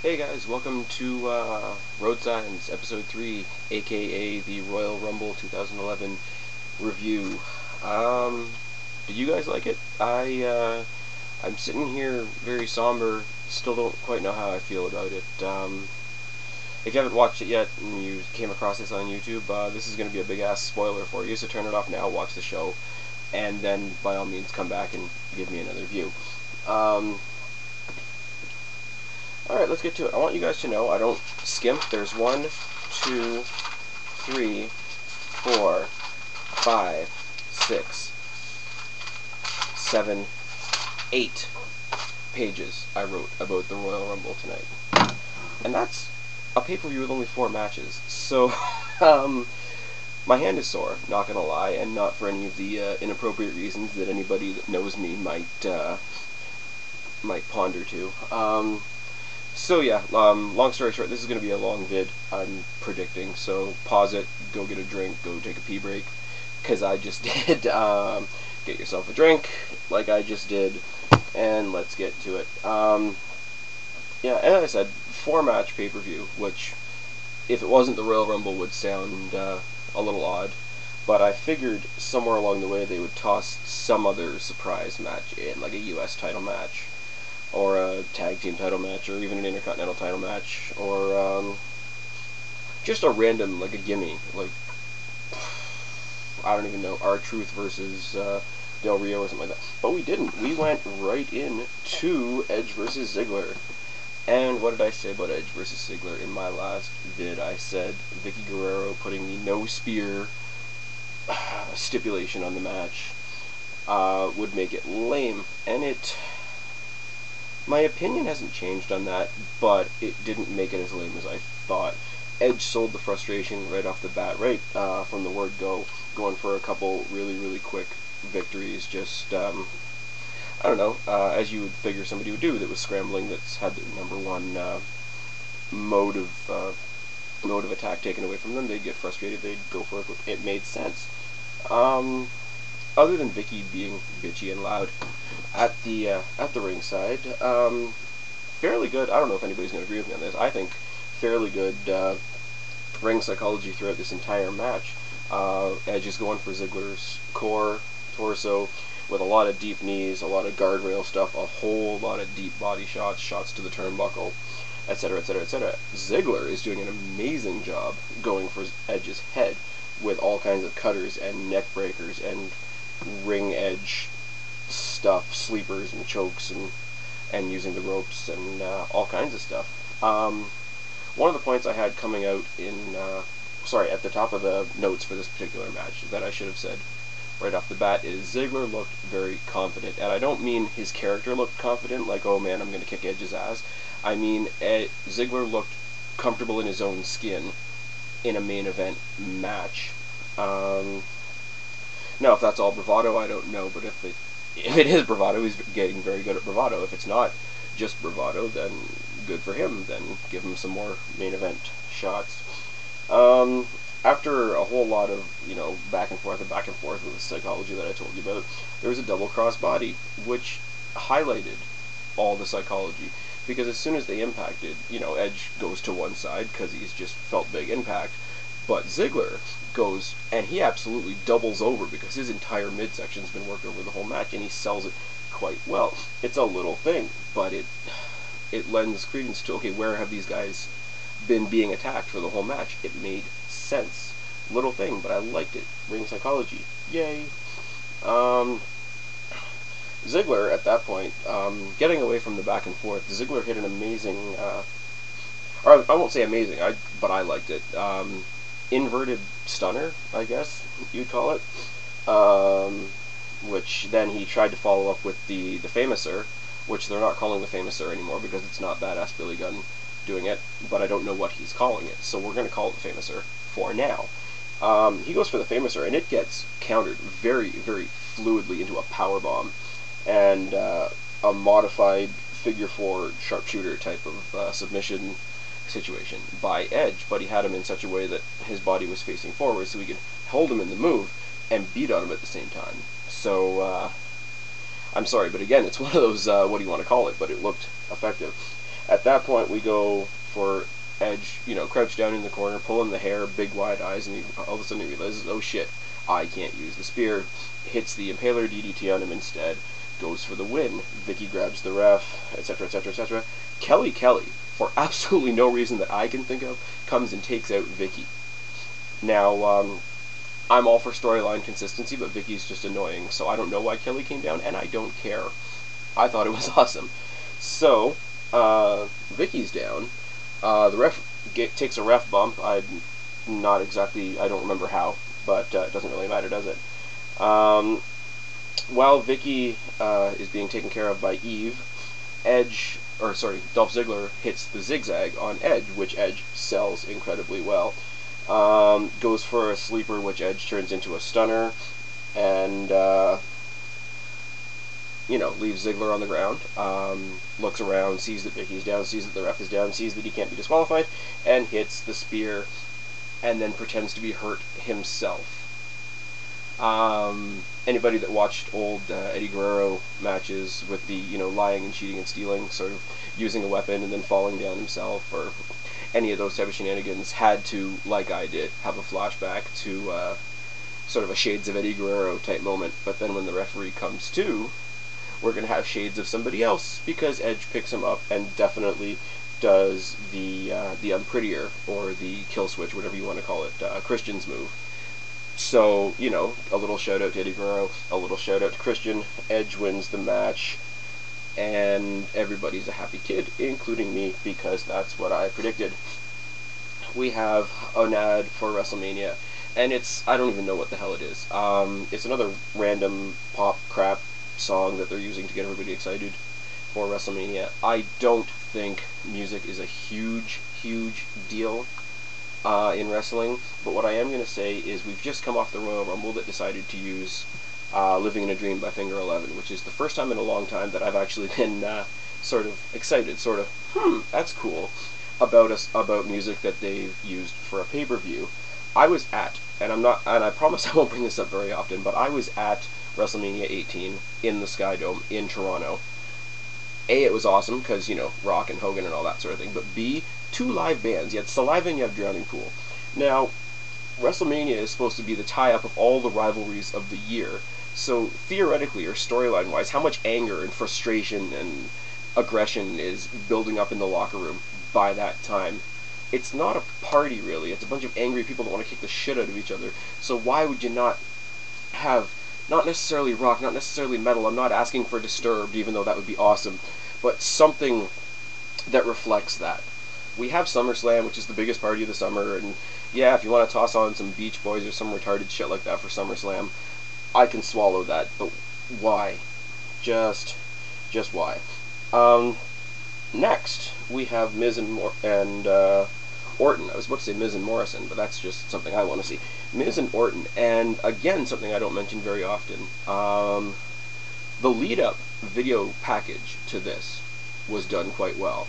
Hey guys, welcome to Road Signs, Episode 3, aka the Royal Rumble 2011 review. Did you guys like it? I'm sitting here very somber, still don't quite know how I feel about it. If you haven't watched it yet and you came across this on YouTube, this is going to be a big-ass spoiler for you, so turn it off now, watch the show, and then by all means come back and give me another view. Alright, let's get to it. I want you guys to know I don't skimp. There's 1, 2, 3, 4, 5, 6, 7, 8 pages I wrote about the Royal Rumble tonight. And that's a pay-per-view with only 4 matches. So, my hand is sore, not gonna lie, and not for any of the inappropriate reasons that anybody that knows me might ponder to. So yeah, long story short, this is going to be a long vid, I'm predicting, so pause it, go get a drink, go take a pee break, because I just did. Get yourself a drink, like I just did, and let's get to it. Yeah, as I said, 4-match pay-per-view, which, if it wasn't the Royal Rumble, would sound a little odd, but I figured somewhere along the way they would toss some other surprise match in, like a US title match, or a tag team title match, or even an intercontinental title match, or just a random, like a gimme, like, I don't even know, R-Truth versus Del Rio or something like that. But we didn't. We went right in to Edge versus Ziggler. And what did I say about Edge versus Ziggler in my last vid? I said Vicky Guerrero putting the no spear stipulation on the match would make it lame, and my opinion hasn't changed on that, but it didn't make it as lame as I thought. Edge sold the frustration right off the bat, right from the word go, going for a couple really quick victories, just, I don't know, as you would figure somebody would do that was scrambling, that's had the number one mode of attack taken away from them. They'd get frustrated, they'd go for a quick, it made sense. Other than Vicky being bitchy and loud at the ringside, fairly good. I don't know if anybody's going to agree with me on this. I think fairly good ring psychology throughout this entire match. Edge is going for Ziggler's core, torso, with a lot of deep knees, a lot of guardrail stuff, a whole lot of deep body shots, shots to the turnbuckle, etc., etc., etc. Ziggler is doing an amazing job going for Edge's head with all kinds of cutters and neck breakers and ring edge stuff, sleepers and chokes, and using the ropes and all kinds of stuff. One of the points I had coming out in at the top of the notes for this particular match that I should have said right off the bat is Ziggler looked very confident, and I don't mean his character looked confident, like, oh man, I'm going to kick Edge's ass. I mean Ziggler looked comfortable in his own skin in a main event match. Now, if that's all bravado, I don't know, but if it is bravado, he's getting very good at bravado. If it's not just bravado, then good for him. Then give him some more main event shots. After a whole lot of, back and forth with the psychology that I told you about, there was a double cross body, which highlighted all the psychology. Because as soon as they impacted, Edge goes to one side because he's just felt big impact, but Ziggler goes, and he absolutely doubles over because his entire midsection's been worked over the whole match, and he sells it quite well. It's a little thing, but it lends credence to, okay, where have these guys been being attacked for the whole match? It made sense. Little thing, but I liked it. Ring psychology. Yay. Ziggler, at that point, getting away from the back and forth, Ziggler hit an amazing, or I won't say amazing, but I liked it. Inverted stunner, I guess you'd call it, which then he tried to follow up with the Famouser, which they're not calling the Famouser anymore because it's not Badass Billy Gunn doing it, but I don't know what he's calling it, so we're going to call it the Famouser for now. He goes for the Famouser, and it gets countered very fluidly into a powerbomb and a modified figure 4 sharpshooter type of submission situation by Edge, but he had him in such a way that his body was facing forward so he could hold him in the move and beat on him at the same time. So, I'm sorry, but again, it's one of those, what do you want to call it, but it looked effective. At that point, we go for Edge, crouched down in the corner, pulling the hair, big wide eyes, and all of a sudden he realizes, oh shit, I can't use the spear. Hits the Impaler DDT on him instead, goes for the win. Vicky grabs the ref, etc., etc., etc. Kelly, for absolutely no reason that I can think of, comes and takes out Vicky. Now, I'm all for storyline consistency, but Vicky's just annoying, so I don't know why Kelly came down, and I don't care. I thought it was awesome. So, Vicky's down. The ref takes a ref bump. I don't remember how, but it doesn't really matter, does it? While Vicky is being taken care of by Eve, Dolph Ziggler hits the zigzag on Edge, which Edge sells incredibly well. Goes for a sleeper, which Edge turns into a stunner, and leaves Ziggler on the ground. Looks around, sees that Vicky's down, sees that the ref is down, sees that he can't be disqualified, and hits the spear, and then pretends to be hurt himself. Anybody that watched old Eddie Guerrero matches with the, lying and cheating and stealing, sort of using a weapon and then falling down himself, or any of those type of shenanigans, had to, like I did, have a flashback to sort of a Shades of Eddie Guerrero type moment. But then when the referee comes to, we're going to have shades of somebody else, because Edge picks him up and definitely does the unprettier, or the kill switch, whatever you want to call it, Christian's move. So, a little shout out to Eddie Guerrero, a little shout out to Christian. Edge wins the match, and everybody's a happy kid, including me, because that's what I predicted. We have an ad for WrestleMania, and I don't even know what the hell it is. It's another random pop crap song that they're using to get everybody excited for WrestleMania. I don't think music is a huge deal in wrestling, but what I am going to say is we've just come off the Royal Rumble that decided to use Living in a Dream by Finger 11, which is the first time in a long time that I've actually been sort of excited, that's cool, about music that they've used for a pay-per-view. I was at, and I promise I won't bring this up very often, but I was at WrestleMania 18 in the Sky Dome in Toronto. A, it was awesome, because, Rock and Hogan and all that sort of thing, but B, 2 live bands. You had Saliva and you have Drowning Pool. Now, WrestleMania is supposed to be the tie-up of all the rivalries of the year, so theoretically, or storyline-wise, how much anger and frustration and aggression is building up in the locker room by that time? It's not a party, really. It's a bunch of angry people that want to kick the shit out of each other. So why would you not have, not necessarily rock, not necessarily metal, I'm not asking for Disturbed, even though that would be awesome, but something that reflects that. We have SummerSlam, which is the biggest party of the summer, and yeah, if you want to toss on some Beach Boys or some retarded shit like that for SummerSlam, I can swallow that, but why? Just why? Next, we have Miz and Orton. I was about to say Miz and Morrison, but that's just something I want to see. Miz and Orton, and again, something I don't mention very often. The lead-up video package to this was done quite well.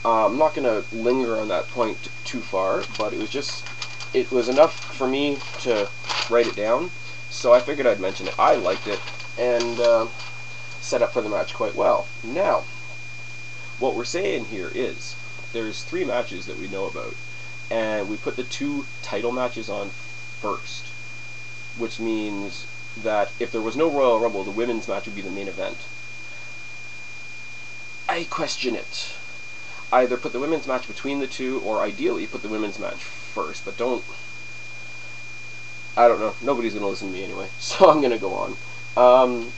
I'm not going to linger on that point too far, but it was enough for me to write it down, so I figured I'd mention it. I liked it, and set up for the match quite well. Now, what we're saying here is, there's 3 matches that we know about, and we put the 2 title matches on first, which means that if there was no Royal Rumble, the women's match would be the main event. I question it. Either put the women's match between the 2, or ideally put the women's match first, but I don't know, nobody's going to listen to me anyway, so I'm going to go on.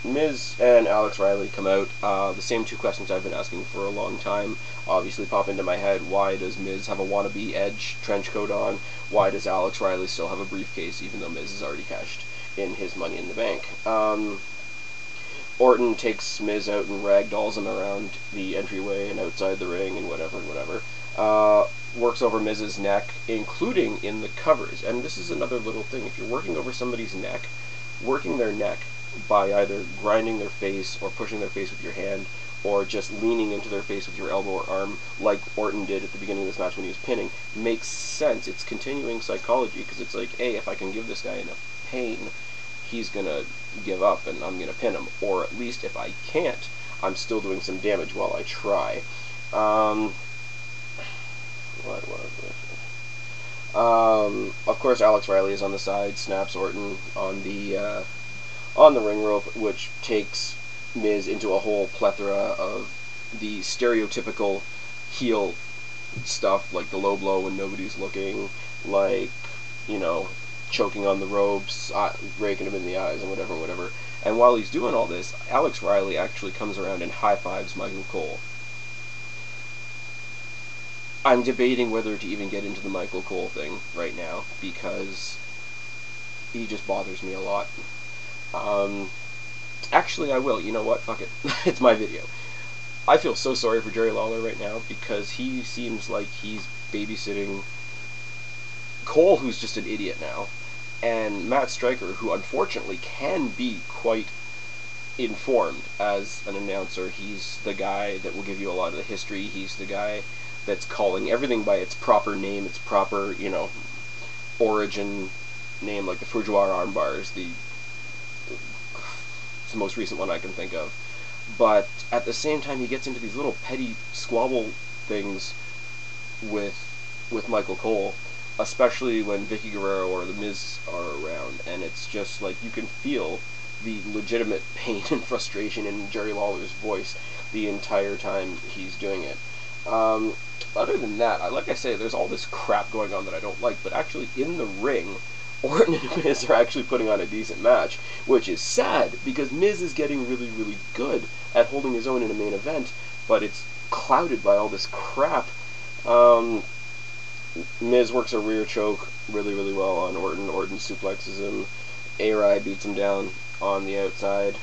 Miz and Alex Riley come out. The same 2 questions I've been asking for a long time obviously pop into my head. Why does Miz have a wannabe Edge trench coat on? Why does Alex Riley still have a briefcase, even though Miz has already cashed in his Money in the Bank? Orton takes Miz out and ragdolls him around the entryway and outside the ring and whatever. Works over Miz's neck, including in the covers. And this is another little thing. If you're working over somebody's neck, working their neck by either grinding their face or pushing their face with your hand, or just leaning into their face with your elbow or arm, like Orton did at the beginning of this match when he was pinning, makes sense. It's continuing psychology, because it's like, hey, if I can give this guy enough pain, he's gonna give up and I'm gonna pin him. Or at least if I can't, I'm still doing some damage while I try. What was it? Of course, Alex Riley is on the side, snaps Orton on the ring rope, which takes Miz into a whole plethora of the stereotypical heel stuff, like the low blow when nobody's looking, like, you know, choking on the ropes, raking him in the eyes, and whatever. And while he's doing all this, Alex Riley actually comes around and high-fives McCool. I'm debating whether to even get into the McCool thing right now, because he just bothers me a lot. Actually, I will. You know what? Fuck it. It's my video. I feel so sorry for Jerry Lawler right now, because he seems like he's babysitting Cole, who's just an idiot now, and Matt Stryker, who unfortunately can be quite informed as an announcer. He's the guy that will give you a lot of the history. He's the guy that's calling everything by its proper name, its proper, you know, origin name, like the Fujiwara arm bars, it's the most recent one I can think of. But at the same time, he gets into these little petty squabble things with McCool, especially when Vicky Guerrero or The Miz are around, and it's just like you can feel the legitimate pain and frustration in Jerry Lawler's voice the entire time he's doing it. Other than that, like I say, there's all this crap going on that I don't like, but actually in the ring, Orton and Miz are actually putting on a decent match, which is sad, because Miz is getting really, really good at holding his own in a main event, but it's clouded by all this crap. Miz works a rear choke really, really well on Orton. Orton suplexes him. A-Rai beats him down on the outside.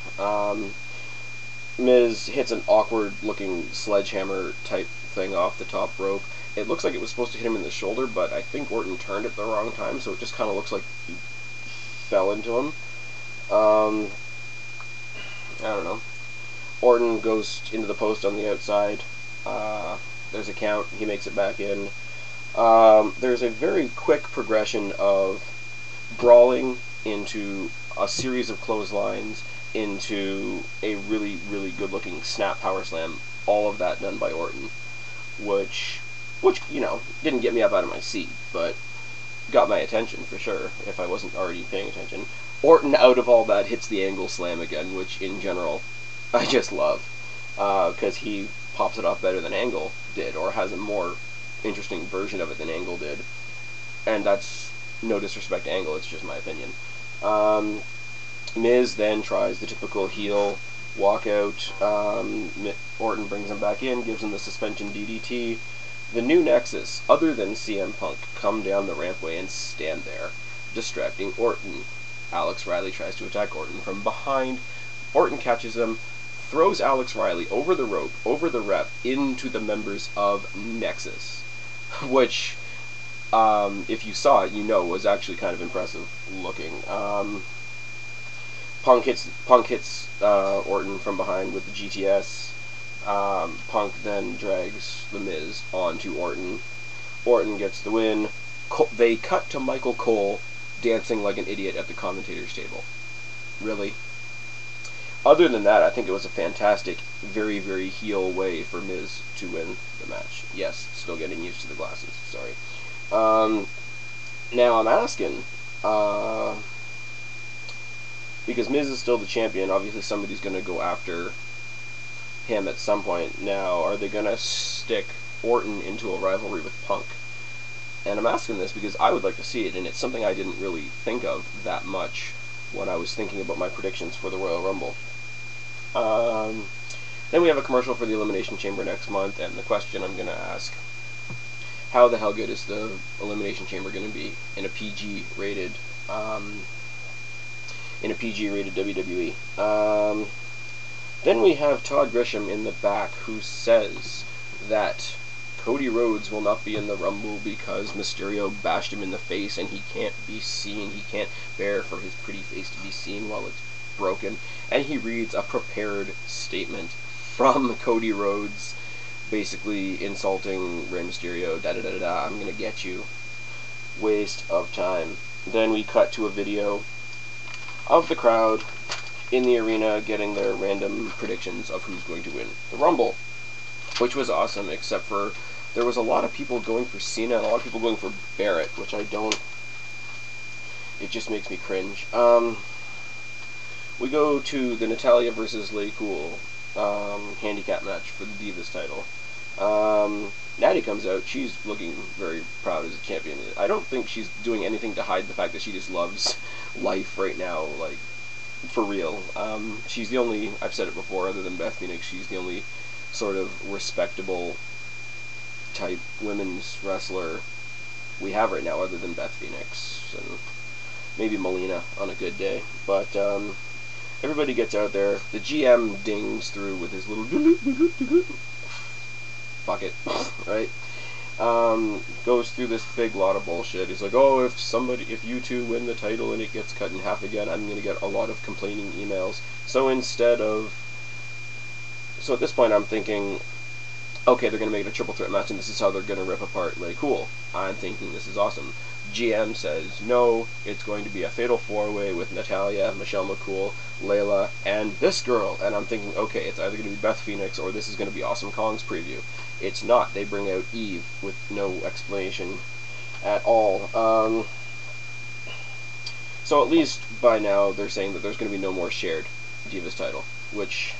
Miz hits an awkward-looking sledgehammer type thing off the top rope. It looks like it was supposed to hit him in the shoulder, but I think Orton turned at the wrong time, so it just kind of looks like he fell into him. I don't know. Orton goes into the post on the outside. There's a count. He makes it back in. There's a very quick progression of brawling into a series of clotheslines into a really, really good-looking snap power slam. All of that done by Orton, which, you know, didn't get me up out of my seat, but got my attention for sure, if I wasn't already paying attention. Orton, out of all that, hits the angle slam again, which, in general, I just love, because he pops it off better than Angle did, or has a more interesting version of it than Angle did, and that's no disrespect to Angle, it's just my opinion. Miz then tries the typical heel walkout. Orton brings him back in, gives him the suspension DDT. The new Nexus, other than CM Punk, come down the rampway and stand there, distracting Orton. Alex Riley tries to attack Orton from behind. Orton catches him, throws Alex Riley over the rope, over the rep, into the members of Nexus, which, if you saw it, you know was actually kind of impressive looking. Punk hits Orton from behind with the GTS. Punk then drags The Miz onto Orton. Orton gets the win. They cut to McCool dancing like an idiot at the commentator's table. Really? Other than that, I think it was a fantastic, very, very heel way for Miz to win the match. Yes, still getting used to the glasses, sorry. Now I'm asking, because Miz is still the champion, obviously somebody's going to go after him at some point. Now, are they going to stick Orton into a rivalry with Punk? And I'm asking this because I would like to see it, and it's something I didn't really think of that much when I was thinking about my predictions for the Royal Rumble. Then we have a commercial for the Elimination Chamber next month, and the question I'm going to ask, how the hell good is the Elimination Chamber going to be in a PG-rated WWE? Then we have Todd Grisham in the back, who says that Cody Rhodes will not be in the Rumble because Mysterio bashed him in the face and he can't be seen. He can't bear for his pretty face to be seen while it's broken. And he reads a prepared statement from Cody Rhodes, basically insulting Rey Mysterio, da-da-da-da-da, I'm gonna get you. Waste of time. Then we cut to a video of the crowd in the arena getting their random predictions of who's going to win the Rumble, which was awesome, except for there was a lot of people going for Cena and a lot of people going for Barrett, which I don't. It just makes me cringe. We go to the Natalia versus McCool handicap match for the Divas title. Natty comes out. She's looking very proud as a champion. I don't think she's doing anything to hide the fact that she just loves life right now, like, for real. She's the only, I've said it before, other than Beth Phoenix, she's the only sort of respectable type women's wrestler we have right now, other than Beth Phoenix, and maybe Melina on a good day. But, everybody gets out there. The GM dings through with his little fuck it, right? Goes through this big lot of bullshit. He's like, oh, if you two win the title and it gets cut in half again, I'm gonna get a lot of complaining emails. So at this point I'm thinking, okay, they're gonna make it a triple threat match and this is how they're gonna rip apart McCool. I'm thinking this is awesome. GM says, no, it's going to be a fatal four-way with Natalia, Michelle McCool, Layla, and this girl. And I'm thinking, okay, it's either going to be Beth Phoenix or this is going to be Awesome Kong's preview. It's not. They bring out Eve with no explanation at all. So at least by now they're saying that there's going to be no more shared Divas title, which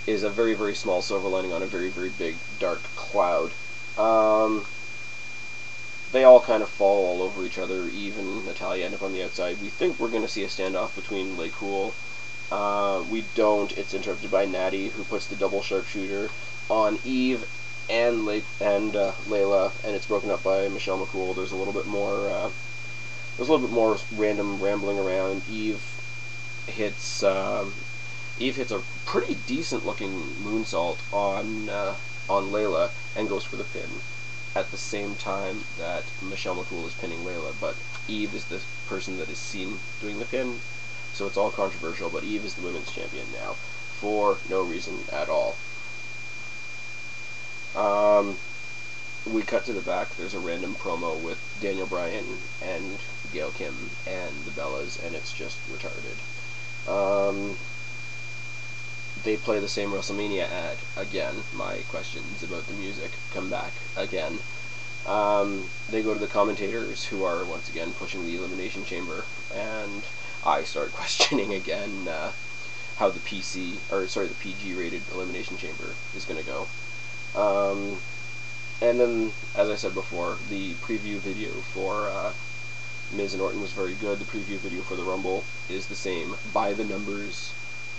is a very, very small silver lining on a very, very big dark cloud. They all kind of fall all over each other. Eve and Natalia end up on the outside. We think we're going to see a standoff between McCool. We don't. It's interrupted by Natty, who puts the double sharpshooter on Eve and Layla, and it's broken up by Michelle McCool. There's a little bit more random rambling around. Eve hits a pretty decent looking moonsault on Layla and goes for the pin at the same time that Michelle McCool is pinning Layla, but Eve is the person that is seen doing the pin, so it's all controversial, but Eve is the women's champion now, for no reason at all. We cut to the back. There's a random promo with Daniel Bryan and Gail Kim and the Bellas, and it's just retarded. They play the same WrestleMania ad again. My questions about the music come back again. They go to the commentators, who are once again pushing the Elimination Chamber, and I start questioning again how the PG rated Elimination Chamber is going to go. And then, as I said before, the preview video for Miz and Orton was very good. The preview video for the Rumble is the same by the numbers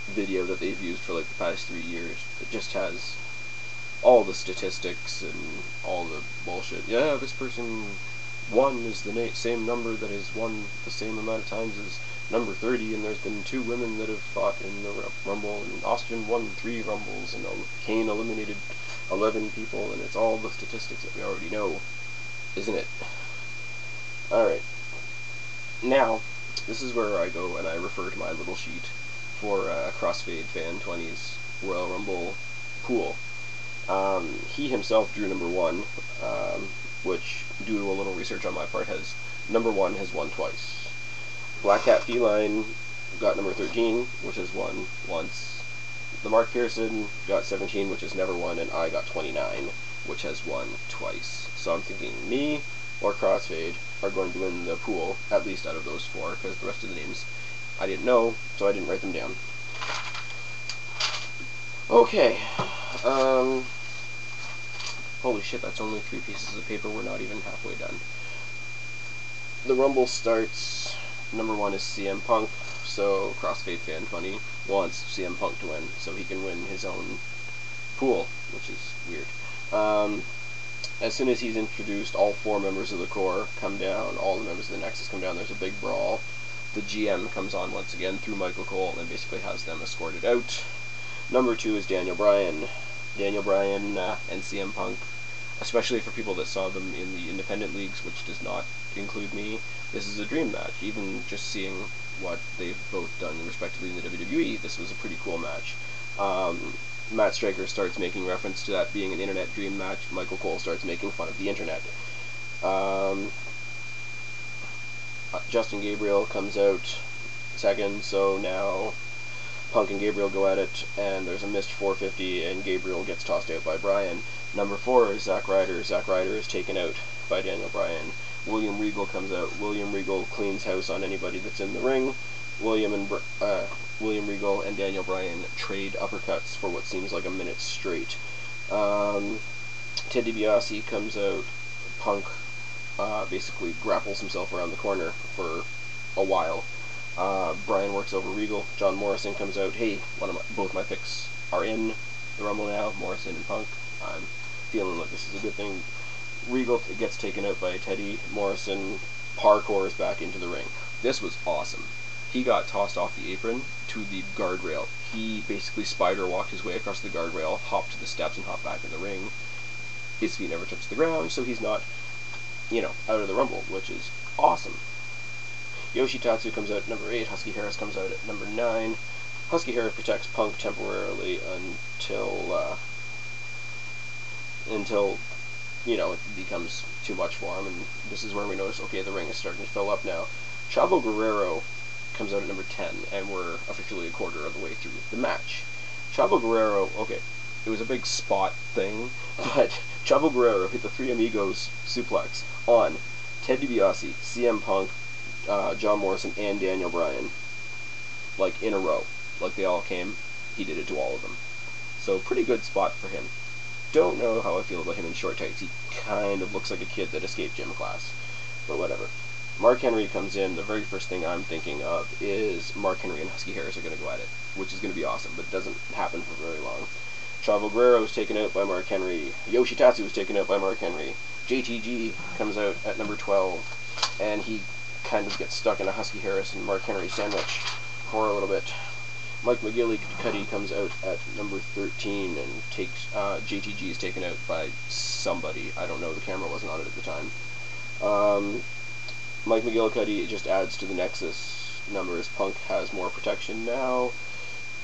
video that they've used for like the past 3 years. It just has all the statistics and all the bullshit. Yeah, this person won is the same number that has won the same amount of times as number 30, and there's been 2 women that have fought in the Rumble, and Austin won 3 Rumbles, and Kane eliminated 11 people, and it's all the statistics that we already know, isn't it? Alright. Now, this is where I go and I refer to my little sheet for Crossfade Fan 20's Royal Rumble pool. He himself drew number 1, which, due to a little research on my part, number 1 has won twice. Black Cat Feline got number 13, which has won once. The Mark Pearson got 17, which has never won, and I got 29, which has won twice. So I'm thinking me or Crossfade are going to win the pool, at least out of those 4, because the rest of the names I didn't know, so I didn't write them down. Okay. Holy shit, that's only 3 pieces of paper. We're not even halfway done. The Rumble starts. Number 1 is CM Punk, so Crossfade Fan 20 wants CM Punk to win, so he can win his own pool, which is weird. As soon as he's introduced, all 4 members of the core come down, all the members of the Nexus come down, there's a big brawl. The GM comes on once again through Michael Cole and basically has them escorted out. Number 2 is Daniel Bryan. Daniel Bryan and CM Punk, especially for people that saw them in the independent leagues, which does not include me, this is a dream match. Even just seeing what they've both done respectively in the WWE, this was a pretty cool match. Matt Striker starts making reference to that being an internet dream match. Michael Cole starts making fun of the internet. Justin Gabriel comes out second, so now Punk and Gabriel go at it, and there's a missed 450, and Gabriel gets tossed out by Bryan. Number 4 is Zack Ryder. Zack Ryder is taken out by Daniel Bryan. William Regal comes out. William Regal cleans house on anybody that's in the ring. William Regal and Daniel Bryan trade uppercuts for what seems like a minute straight. Ted DiBiase comes out. Punk basically grapples himself around the corner for a while. Bryan works over Regal. John Morrison comes out. Hey, both my picks are in the Rumble now, Morrison and Punk. I'm feeling like this is a good thing. Regal gets taken out by Teddy. Morrison parkours back into the ring. This was awesome. He got tossed off the apron to the guardrail. He basically spider walked his way across the guardrail, hopped to the steps, and hopped back in the ring. His feet never touched the ground, so he's not, out of the Rumble, which is awesome. Yoshitatsu comes out at number 8. Husky Harris comes out at number 9. Husky Harris protects Punk temporarily until it becomes too much for him, and this is where we notice, okay, the ring is starting to fill up now. Chavo Guerrero comes out at number 10, and we're officially a quarter of the way through the match. Chavo Guerrero, okay, it was a big spot thing, but Chavo Guerrero hit the Three Amigos suplex on Ted DiBiase, CM Punk, John Morrison, and Daniel Bryan, like in a row. Like they all came, he did it to all of them. So pretty good spot for him. Don't know how I feel about him in short tights. He kind of looks like a kid that escaped gym class, but whatever. Mark Henry comes in. The very first thing I'm thinking of is Mark Henry and Husky Harris are going to go at it, which is going to be awesome, but it doesn't happen for very long. Chavo Guerrero was taken out by Mark Henry. Yoshitatsu was taken out by Mark Henry. JTG comes out at number 12, and he kind of gets stuck in a Husky Harris and Mark Henry sandwich for a little bit. Mike McGillicuddy comes out at number 13 and takes JTG is taken out by somebody. I don't know, the camera wasn't on it at the time. Mike McGillicuddy just adds to the Nexus numbers. Punk has more protection now.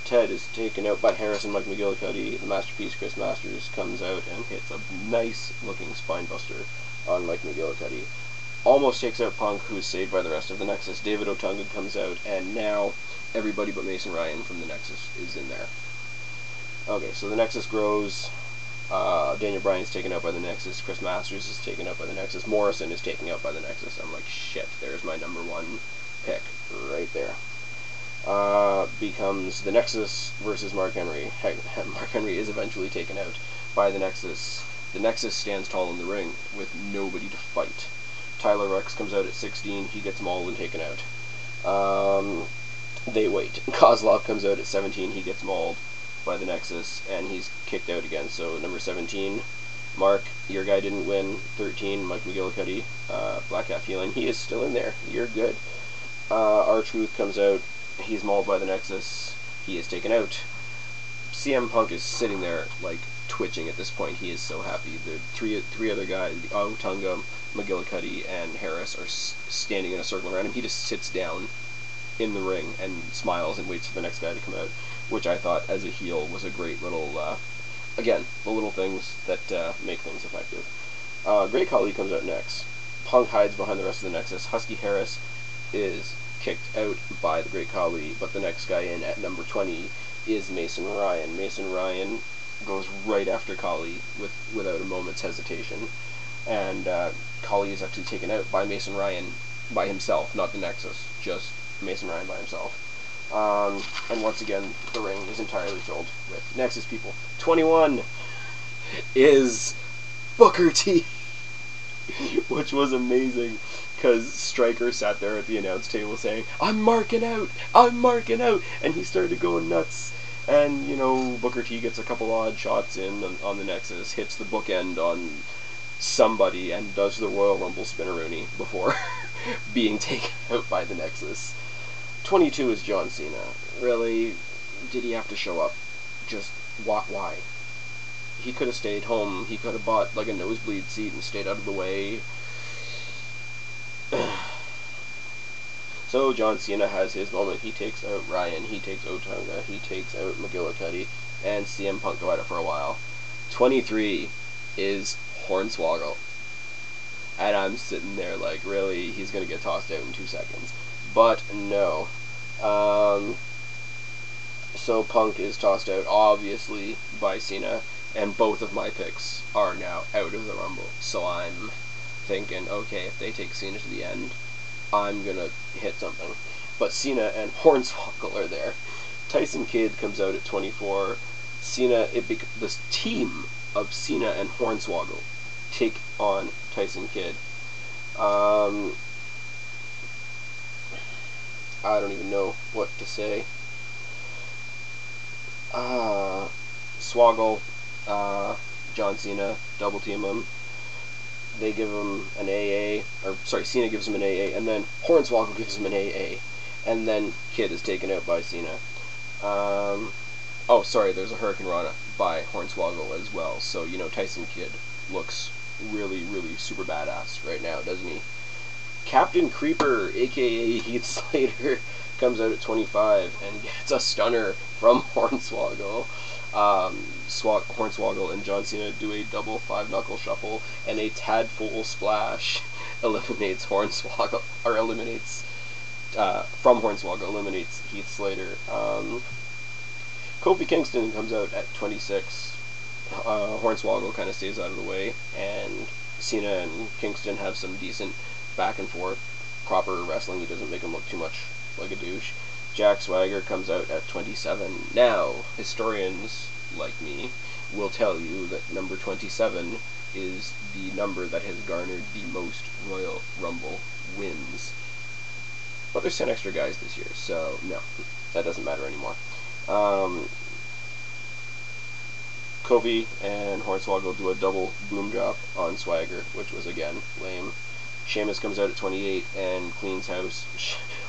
Ted is taken out by Harris and Mike McGillicuddy. The Masterpiece, Chris Masters, comes out and hits a nice looking spinebuster on Mike McGillicuddy. Almost takes out Punk, who is saved by the rest of the Nexus. David Otunga comes out, and now everybody but Mason Ryan from the Nexus is in there. Okay, so the Nexus grows. Daniel Bryan's taken out by the Nexus. Chris Masters is taken out by the Nexus. Morrison is taken out by the Nexus. I'm like, shit, there's my number 1 pick right there. Becomes the Nexus versus Mark Henry. Mark Henry is eventually taken out by the Nexus. The Nexus stands tall in the ring with nobody to fight. Tyler Rex comes out at 16. He gets mauled and taken out. They wait. Kozlov comes out at 17. He gets mauled by the Nexus, and he's kicked out again. So number 17, Mark, your guy didn't win. 13, Mike McGillicuddy, Black Cat Feeling. He is still in there. You're good. R-Truth comes out. He's mauled by the Nexus. He is taken out. CM Punk is sitting there, like, twitching at this point. He is so happy. The three other guys, Otunga, McGillicuddy, and Harris, are standing in a circle around him. He just sits down in the ring and smiles and waits for the next guy to come out, which I thought, as a heel, was a great little, again, the little things that make things effective. Great Khali comes out next. Punk hides behind the rest of the Nexus. Husky Harris is kicked out by the Great Khali, but the next guy in at number 20 is Mason Ryan. Mason Ryan goes right after Khali without a moment's hesitation, and Khali is actually taken out by Mason Ryan by himself, not the Nexus, just Mason Ryan by himself. And once again, the ring is entirely filled with Nexus people. 21 is Booker T, which was amazing, because Stryker sat there at the announce table saying, I'm marking out, and he started going nuts. And, Booker T gets a couple odd shots in on the Nexus, hits the bookend on somebody, and does the Royal Rumble spinneroonie before being taken out by the Nexus. 22 is John Cena. Really? Did he have to show up? Just, why? He could have stayed home. He could have bought, like, a nosebleed seat and stayed out of the way. So John Cena has his moment. He takes out Ryan, he takes Otunga, he takes out McGillicuddy, and CM Punk go at it for a while. 23 is Hornswoggle. And I'm sitting there like, really? He's going to get tossed out in 2 seconds. But no. So Punk is tossed out, obviously, by Cena, and both of my picks are now out of the Rumble. So I'm thinking, okay, if they take Cena to the end, I'm gonna hit something. But Cena and Hornswoggle are there. Tyson Kidd comes out at 24. This team of Cena and Hornswoggle take on Tyson Kidd. I don't even know what to say. Swoggle, John Cena, double team him. They give him an AA, Cena gives him an AA, and then Hornswoggle gives him an AA, and then Kidd is taken out by Cena. There's a Hurricane Rana by Hornswoggle as well, so, Tyson Kidd looks really, really super badass right now, doesn't he? Captain Creeper, aka Heath Slater, comes out at 25 and gets a stunner from Hornswoggle. Hornswoggle and John Cena do a double 5-knuckle shuffle, and a tadpole splash eliminates Hornswoggle, or eliminates, from Hornswoggle, eliminates Heath Slater. Kofi Kingston comes out at 26. Hornswoggle kind of stays out of the way, and Cena and Kingston have some decent back and forth, proper wrestling. He doesn't make him look too much like a douche. Jack Swagger comes out at 27. Now, historians like me will tell you that number 27 is the number that has garnered the most Royal Rumble wins. But there's 10 extra guys this year, so no, that doesn't matter anymore. Kofi and Hornswoggle do a double boom drop on Swagger, which was again lame. Sheamus comes out at 28 and cleans house.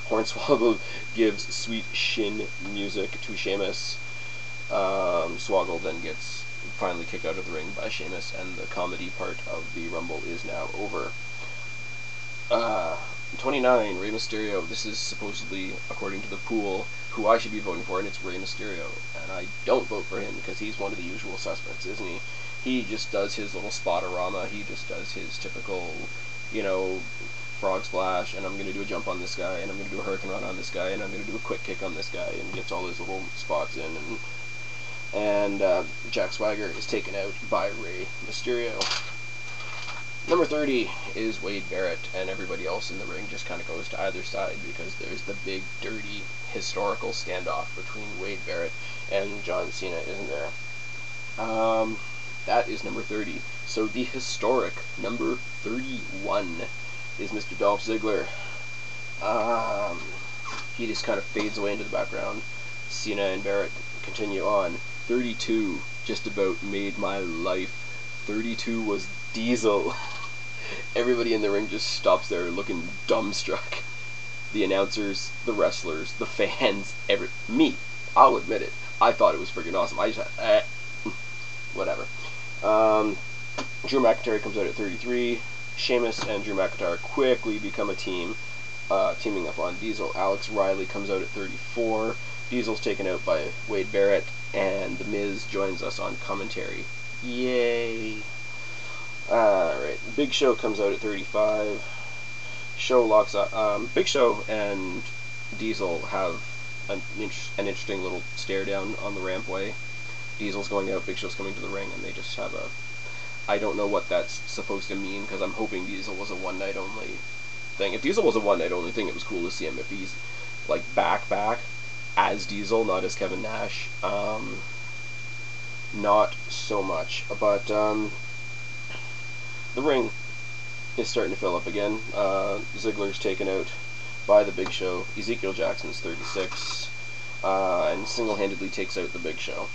Hornswoggle gives sweet shin music to Sheamus. Swoggle then gets finally kicked out of the ring by Sheamus, and the comedy part of the Rumble is now over. 29, Rey Mysterio. This is supposedly, according to the pool, who I should be voting for, and it's Rey Mysterio. And I don't vote for him because he's one of the usual suspects, isn't he? He just does his little spotorama. He just does his typical, frog splash, and I'm going to do a jump on this guy, and I'm going to do a hurricane run on this guy, and I'm going to do a quick kick on this guy, and gets all his little spots in, and Jack Swagger is taken out by Rey Mysterio. Number 30 is Wade Barrett, and everybody else in the ring just kind of goes to either side because there's the big, dirty, historical standoff between Wade Barrett and John Cena, isn't there? That is number 30. So the historic number 31 is Mr. Dolph Ziggler. He just kind of fades away into the background. Cena and Barrett continue on. 32 just about made my life. 32 was Diesel. Everybody in the ring just stops there looking dumbstruck. The announcers, the wrestlers, the fans, me. I'll admit it. I thought it was freaking awesome. I just had, whatever. Drew McIntyre comes out at 33. Sheamus and Drew McIntyre quickly become a team, teaming up on Diesel. Alex Riley comes out at 34. Diesel's taken out by Wade Barrett, and The Miz joins us on commentary. Yay! Alright, Big Show comes out at 35. Show locks up. Big Show and Diesel have an interesting little stare down on the rampway. Diesel's going out, Big Show's coming to the ring, and they just have a... I don't know what that's supposed to mean, because I'm hoping Diesel was a one-night only thing. If Diesel was a one-night only thing, it was cool to see him. If he's, like, back as Diesel, not as Kevin Nash, not so much. But, the ring is starting to fill up again. Ziggler's taken out by the Big Show. Ezekiel Jackson's 36, and single-handedly takes out the Big Show.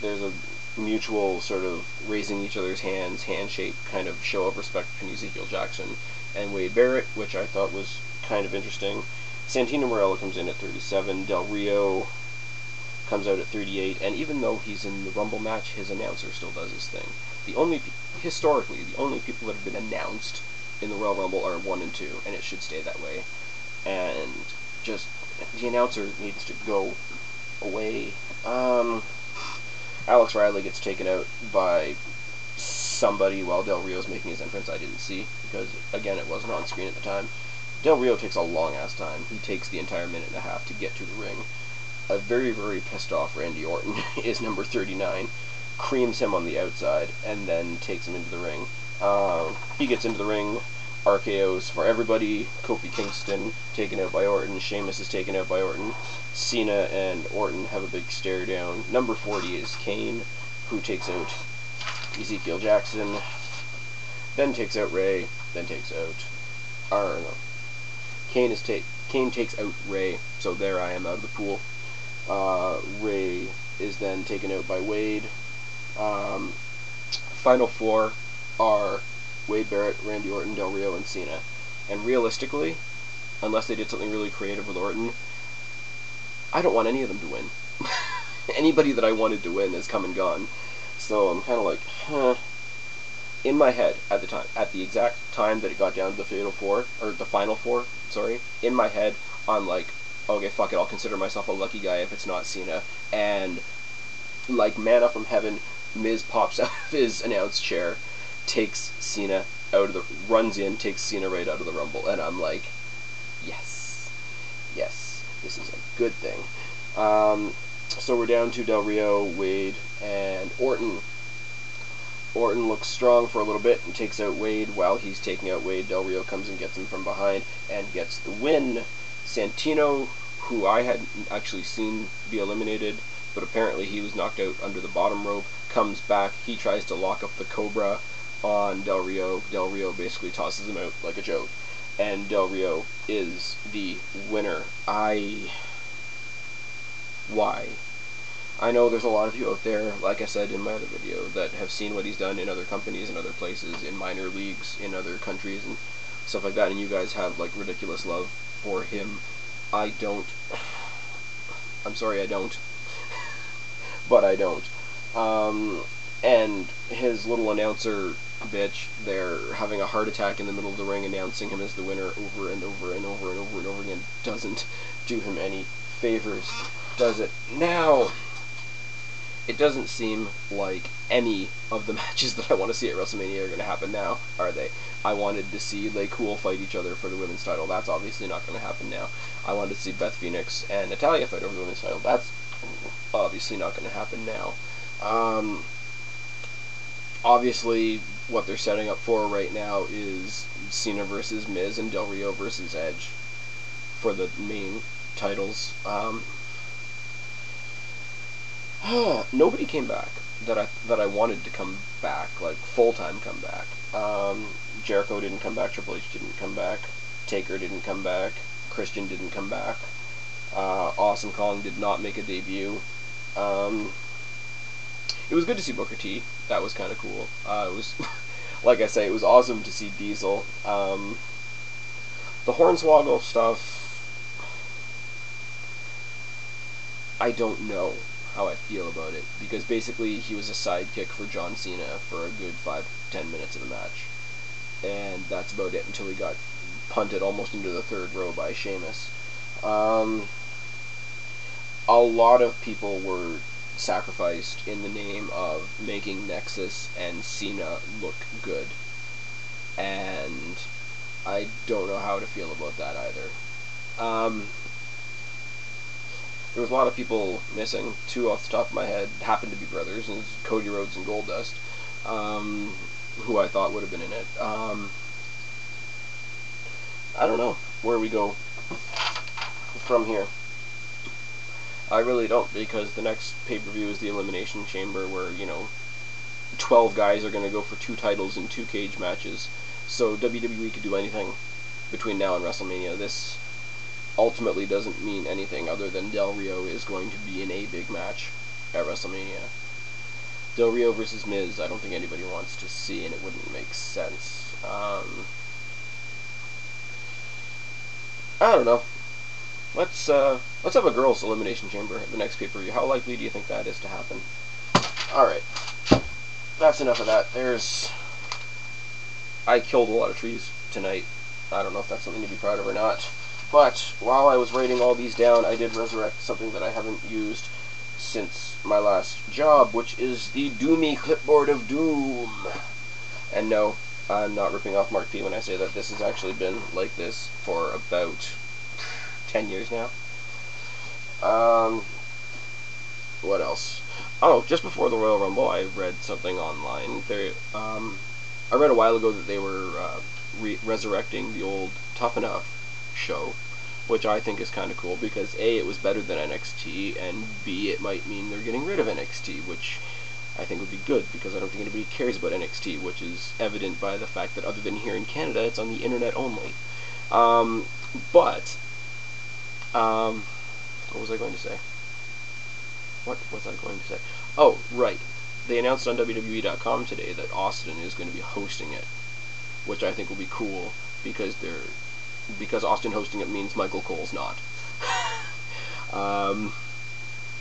There's a mutual sort of raising each other's hands, handshake kind of show of respect between Ezekiel Jackson and Wade Barrett, which I thought was kind of interesting. Santino Marella comes in at 37. Del Rio comes out at 38, and even though he's in the Rumble match, his announcer still does his thing. Historically, the only people that have been announced in the Royal Rumble are 1 and 2, and it should stay that way. And just, the announcer needs to go away. Alex Riley gets taken out by somebody while Del Rio's making his entrance. I didn't see, because, again, it wasn't on screen at the time. Del Rio takes a long-ass time. He takes the entire minute and a half to get to the ring. A very, very pissed off Randy Orton is number 39, creams him on the outside, and then takes him into the ring. He gets into the ring, RKOs for everybody. Kofi Kingston taken out by Orton. Sheamus is taken out by Orton. Cena and Orton have a big stare down. Number 40 is Kane, who takes out Ezekiel Jackson, then takes out Ray, then takes out... I don't know. Kane takes out Ray, so there I am out of the pool. Ray is then taken out by Wade. Final four are Wade Barrett, Randy Orton, Del Rio, and Cena. And realistically, unless they did something really creative with Orton, I don't want any of them to win. Anybody that I wanted to win has come and gone. So I'm kind of like, huh. In my head, at the exact time that it got down to the Fatal Four, or the Final Four, sorry, in my head, I'm like, okay, fuck it, I'll consider myself a lucky guy if it's not Cena. And, like manna from heaven, Miz pops out of his announce chair, takes Cena out of the, runs in, takes Cena right out of the Rumble, and I'm like, yes, this is a good thing. So we're down to Del Rio, Wade, and Orton. Orton looks strong for a little bit and takes out Wade. While he's taking out Wade, Del Rio comes and gets him from behind and gets the win. Santino, who I hadn't actually seen be eliminated, but apparently he was knocked out under the bottom rope, comes back. He tries to lock up the Cobra on Del Rio. Del Rio basically tosses him out like a joke. And Del Rio is the winner. Why? I know there's a lot of you out there, like I said in my other video, that have seen what he's done in other companies and other places, in minor leagues, in other countries, and stuff like that, and you guys have, like, ridiculous love for him. I don't. I'm sorry I don't. But I don't. And his little announcer bitch, they're having a heart attack in the middle of the ring, announcing him as the winner over and over and over and over and over again, doesn't do him any favors, does it? Now, it doesn't seem like any of the matches that I want to see at WrestleMania are going to happen now, are they? I wanted to see McCool fight each other for the women's title. That's obviously not going to happen now. I wanted to see Beth Phoenix and Natalia fight over the women's title. That's obviously not going to happen now. Obviously, what they're setting up for right now is Cena versus Miz and Del Rio versus Edge for the main titles. Nobody came back that I wanted to come back, like full-time come back. Jericho didn't come back, Triple H didn't come back, Taker didn't come back, Christian didn't come back, Awesome Kong did not make a debut. It was good to see Booker T. That was kind of cool. It was, like I say, it was awesome to see Diesel. The Hornswoggle stuff, I don't know how I feel about it, because basically he was a sidekick for John Cena for a good 5-10 minutes of the match, and that's about it until he got punted almost into the third row by Sheamus. A lot of people were sacrificed in the name of making Nexus and Cena look good, and I don't know how to feel about that either. There was a lot of people missing. Two off the top of my head happened to be brothers, and it's Cody Rhodes and Goldust, who I thought would have been in it. I don't know where we go from here. I really don't, because the next pay-per-view is the Elimination Chamber, where, 12 guys are going to go for 2 titles in 2 cage matches. So WWE could do anything between now and WrestleMania. This ultimately doesn't mean anything other than Del Rio is going to be in a big match at WrestleMania. Del Rio versus Miz, I don't think anybody wants to see, and it wouldn't make sense. I don't know. Let's have a girls' Elimination Chamber at the next pay-per-view. How likely do you think that is to happen? Alright. That's enough of that. I killed a lot of trees tonight. I don't know if that's something to be proud of or not. But while I was writing all these down, I did resurrect something that I haven't used since my last job, which is the Doomy Clipboard of Doom. And no, I'm not ripping off Mark P when I say that this has actually been like this for about 10 years now. What else? Oh, just before the Royal Rumble, I read something online. I read a while ago that they were resurrecting the old Tough Enough show, which I think is kind of cool because A, it was better than NXT, and B, it might mean they're getting rid of NXT, which I think would be good because I don't think anybody cares about NXT, which is evident by the fact that other than here in Canada, it's on the internet only. What was I going to say? What was I going to say? Oh, right. They announced on WWE.com today that Austin is going to be hosting it, which I think will be cool because Austin hosting it means Michael Cole's not.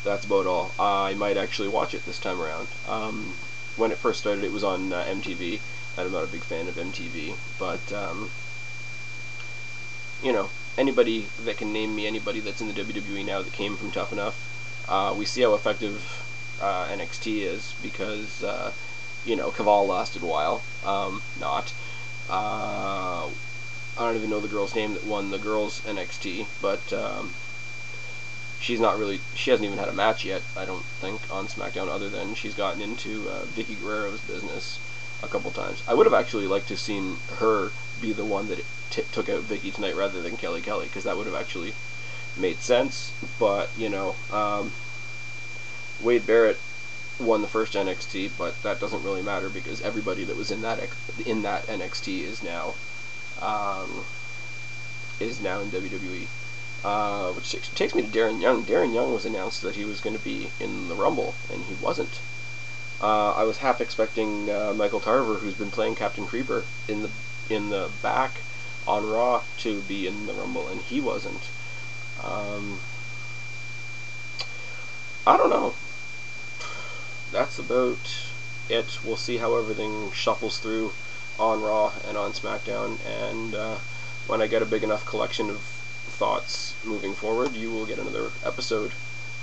That's about all. I might actually watch it this time around. When it first started, it was on MTV, and I'm not a big fan of MTV, but you know, anybody that can name me anybody that's in the WWE now that came from Tough Enough. We see how effective NXT is because, you know, Caval lasted a while. Not. I don't even know the girl's name that won the girls' NXT, but she hasn't even had a match yet, I don't think, on SmackDown, other than she's gotten into Vicky Guerrero's business a couple times. I would have actually liked to have seen her be the one that took out Vicky tonight rather than Kelly, because that would have actually made sense, but, you know, Wade Barrett won the first NXT, but that doesn't really matter because everybody that was in that NXT is now in WWE. Which takes me to Darren Young. Darren Young was announced that he was going to be in the Rumble, and he wasn't. I was half expecting Michael Tarver, who's been playing Captain Creeper in the back on Raw, to be in the Rumble, and he wasn't. I don't know. That's about it. We'll see how everything shuffles through on Raw and on SmackDown, and when I get a big enough collection of thoughts moving forward, you will get another episode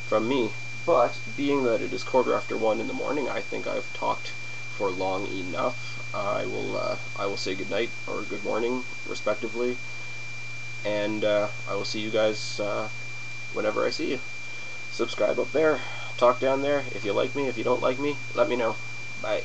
from me. But being that it is 1:15 in the morning, I think I've talked for long enough. I will say good night or good morning, respectively, and I will see you guys whenever I see you. Subscribe up there, talk down there. If you like me, if you don't like me, let me know. Bye.